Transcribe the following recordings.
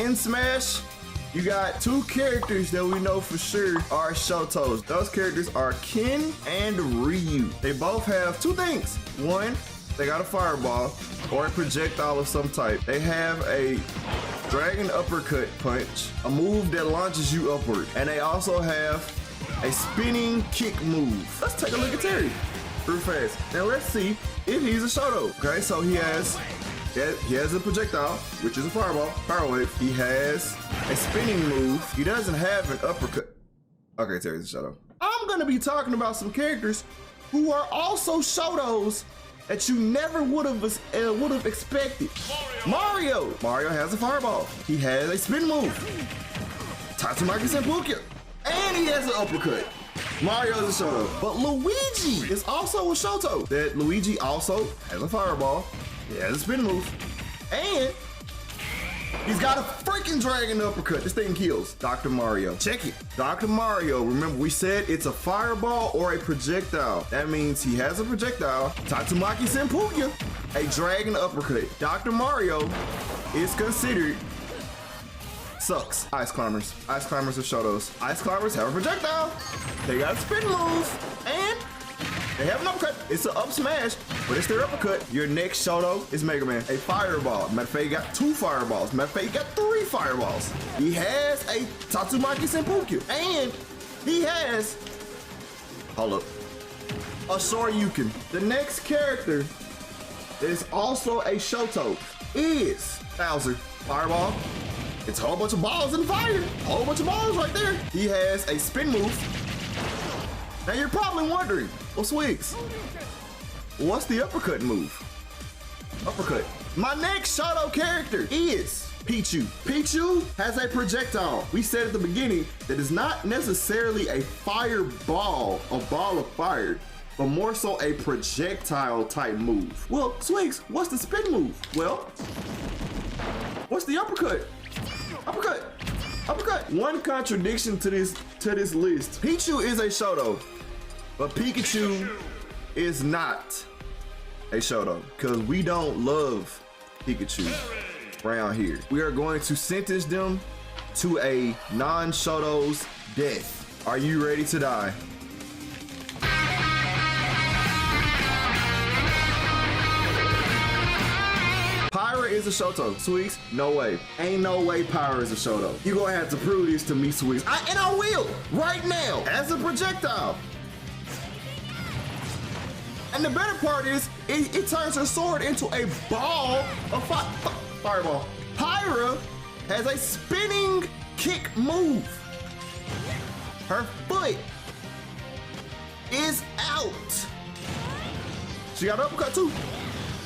In Smash, you got two characters that we know for sure are Shotos. Those characters are Ken and Ryu. They both have two things. One, they got a fireball or a projectile of some type. They have a dragon uppercut punch, a move that launches you upward. And they also have a spinning kick move. Let's take a look at Terry real fast. Now let's see if he's a Shoto. Okay, so he has a projectile, which is a fireball, power wave. He has a spinning move. He doesn't have an uppercut. Okay, Terry's a Shoto. I'm gonna be talking about some characters who are also Shotos that you never would have expected. Mario has a fireball. He has a spin move. Tatsumaki Senpuku. And he has an uppercut. Mario is a Shoto. But Luigi is also a Shoto. That Luigi also has a fireball. He has a spin move. And he's got a freaking dragon uppercut. This thing kills. Dr. Mario. Check it. Dr. Mario, remember we said it's a fireball or a projectile. That means he has a projectile. Tatsumaki Senpuku, a dragon uppercut. Dr. Mario is considered sucks. Ice climbers. Ice climbers are Shotos. Ice climbers have a projectile. They got a spin move. And they have an uppercut. It's an up smash, but it's their uppercut. Your next Shoto is Mega Man. A fireball. Matter of fact, he got 2 fireballs. Matter of fact, he got 3 fireballs. He has a Tatsumaki Senpuku. And he has, hold up, a Shoryuken. The next character that is also a Shoto is Bowser. Fireball. It's a whole bunch of balls in the fire. A whole bunch of balls right there. He has a spin move. Now you're probably wondering, well, Swigs, what's the uppercut move? Uppercut. My next Shoto character is Pichu. Pichu has a projectile. We said at the beginning that it's not necessarily a fireball, a ball of fire, but more so a projectile type move. Well, Swigs, what's the spin move? Well, what's the uppercut? Uppercut. Uppercut. One contradiction to this list. Pichu is a Shoto, but Pikachu is not a Shoto because we don't love Pikachu around here. We are going to sentence them to a non-Shoto's death. Are you ready to die? Pyra is a Shoto. Swigs, no way. Ain't no way Pyra is a Shoto. You gonna have to prove this to me, Swigs. And I will, right now, as a projectile. And the better part is, it turns her sword into a ball of fireball. Pyra has a spinning kick move. Her foot is out. She got an uppercut too.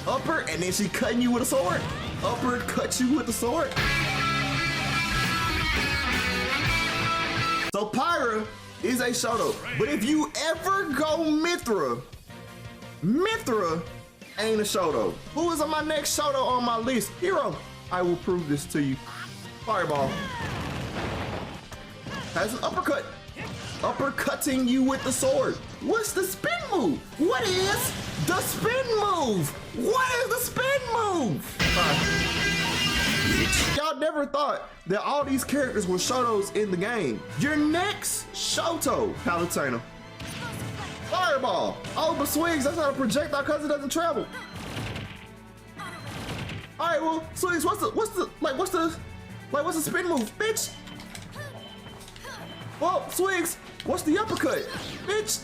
Upper, and then she cutting you with a sword. Upper, cut you with the sword. So Pyra is a Shoto. But if you ever go Mithra ain't a Shoto. Who is on my next Shoto on my list? Hero. I will prove this to you. Fireball. Has an uppercut. Uppercutting you with the sword. What's the spin move? What is the spin move? What is the spin move? Y'all never thought that all these characters were Shotos in the game. Your next Shoto, Palutena. Fireball. Oh, but Swigs, that's not a projectile because it doesn't travel. All right, well, Swigs, what's the spin move, bitch? Well, Swigs, what's the uppercut, bitch?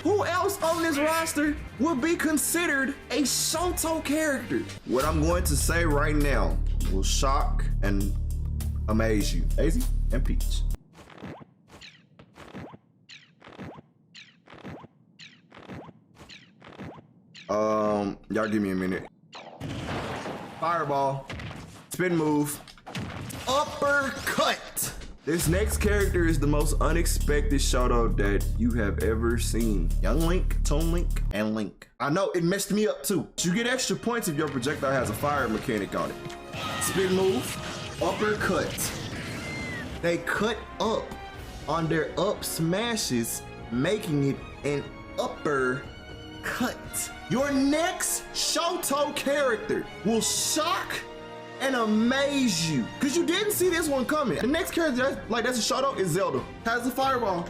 Who else on this roster would be considered a Shoto character? What I'm going to say right now will shock and amaze you. Daisy and Peach. Y'all give me a minute. Fireball, spin move, uppercut. This next character is the most unexpected Shoto that you have ever seen. Young Link, Toon Link, and Link. I know, it messed me up too. You get extra points if your projectile has a fire mechanic on it. Spin move, uppercut. They cut up on their up smashes, making it an upper cut. Your next Shoto character will shock and amaze you. Cause you didn't see this one coming. The next character that's a Shoto is Zelda. Has a fireball.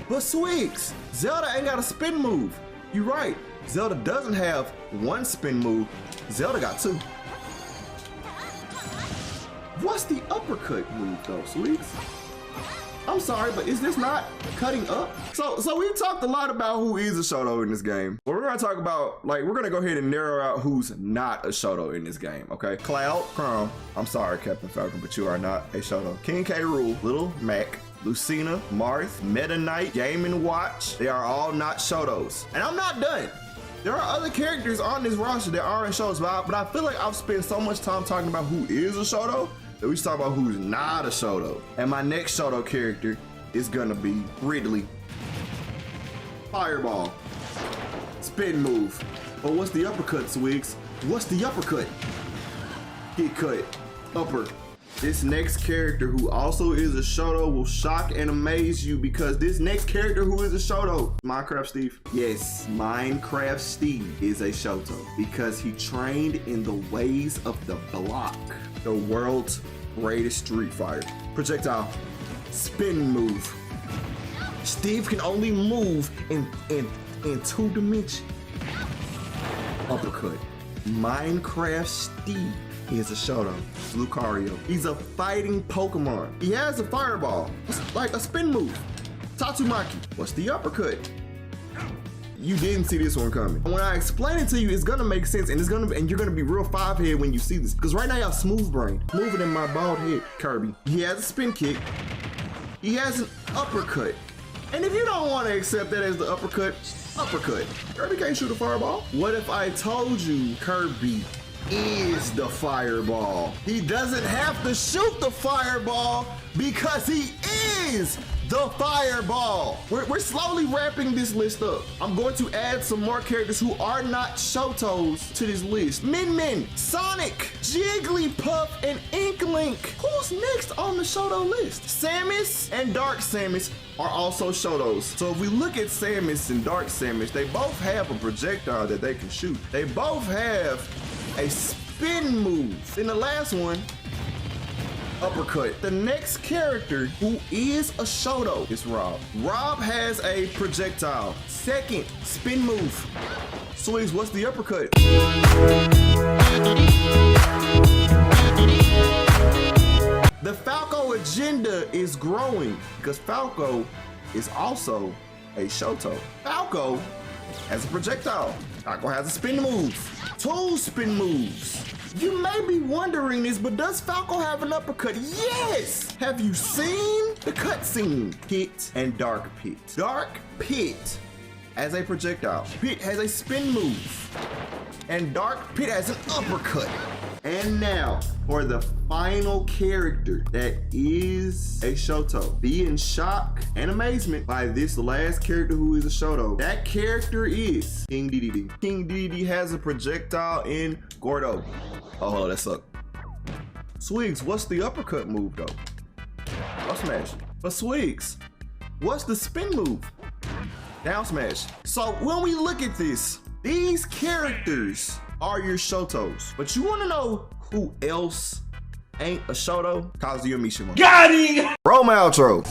But Swigs, Zelda ain't got a spin move. You're right. Zelda doesn't have one spin move. Zelda got two. What's the uppercut move though, Swigs? I'm sorry, but is this not cutting up? So we've talked a lot about who is a Shoto in this game. But we're gonna talk about, like, we're gonna go ahead and narrow out who's not a Shoto in this game, okay? Cloud, Chrome. I'm sorry, Captain Falcon, but you are not a Shoto. King K. Rool, Little Mac, Lucina, Marth, Meta Knight, Game & Watch. They are all not Shotos. And I'm not done. There are other characters on this roster that aren't Shotos, but I feel like I've spent so much time talking about who is a Shoto that we should talk about who's not a Shoto. And my next Shoto character is gonna be Ridley. Fireball. Spin move. But what's the uppercut, Swigs? What's the uppercut? Get cut. Upper. This next character who also is a Shoto will shock and amaze you, because this next character who is a Shoto, Minecraft Steve. Yes, Minecraft Steve is a Shoto because he trained in the ways of the block. The world's greatest Street Fighter. Projectile. Spin move. Steve can only move in 2 dimensions. Uppercut. Minecraft Steve is a Shoto. Lucario. He's a fighting Pokemon. He has a fireball. It's like a spin move. Tatsumaki. What's the uppercut? You didn't see this one coming. When I explain it to you, it's gonna make sense, and you're gonna be real 5-head when you see this. Because right now y'all smooth brain. Moving in my bald head. Kirby. He has a spin kick. He has an uppercut. And if you don't want to accept that as the uppercut, uppercut. Kirby can't shoot a fireball. What if I told you Kirby is the fireball? He doesn't have to shoot the fireball because he is the fireball. We're slowly wrapping this list up. I'm going to add some more characters who are not Shotos to this list. Min Min, Sonic, Jigglypuff, and Inklink. Who's next on the Shoto list? Samus and Dark Samus are also Shotos. So if we look at Samus and Dark Samus, they both have a projectile that they can shoot. They both have a spin move. In the last one, uppercut. The next character who is a Shoto is Rob. Rob has a projectile. Second, spin move. Swigs, what's the uppercut? The Falco agenda is growing because Falco is also a Shoto. Falco has a projectile. Falco has a spin move. 2 spin moves. You may be wondering this, but does Falco have an uppercut? Yes! Have you seen the cutscene? Pit and Dark Pit. Dark Pit has a projectile. Pit has a spin move. And Dark Pit has an uppercut. And now, for the final character that is a Shoto. Be in shock and amazement by this last character who is a Shoto. That character is King Dedede. King Dedede has a projectile in Gordo. Oh, that sucked. Swigs, what's the uppercut move though? Up smash. But Swigs, what's the spin move? Down smash. So when we look at this, these characters are your Shotos. But you wanna know who else ain't a Shoto? Kazuya Mishima. Got him! Roll my outro.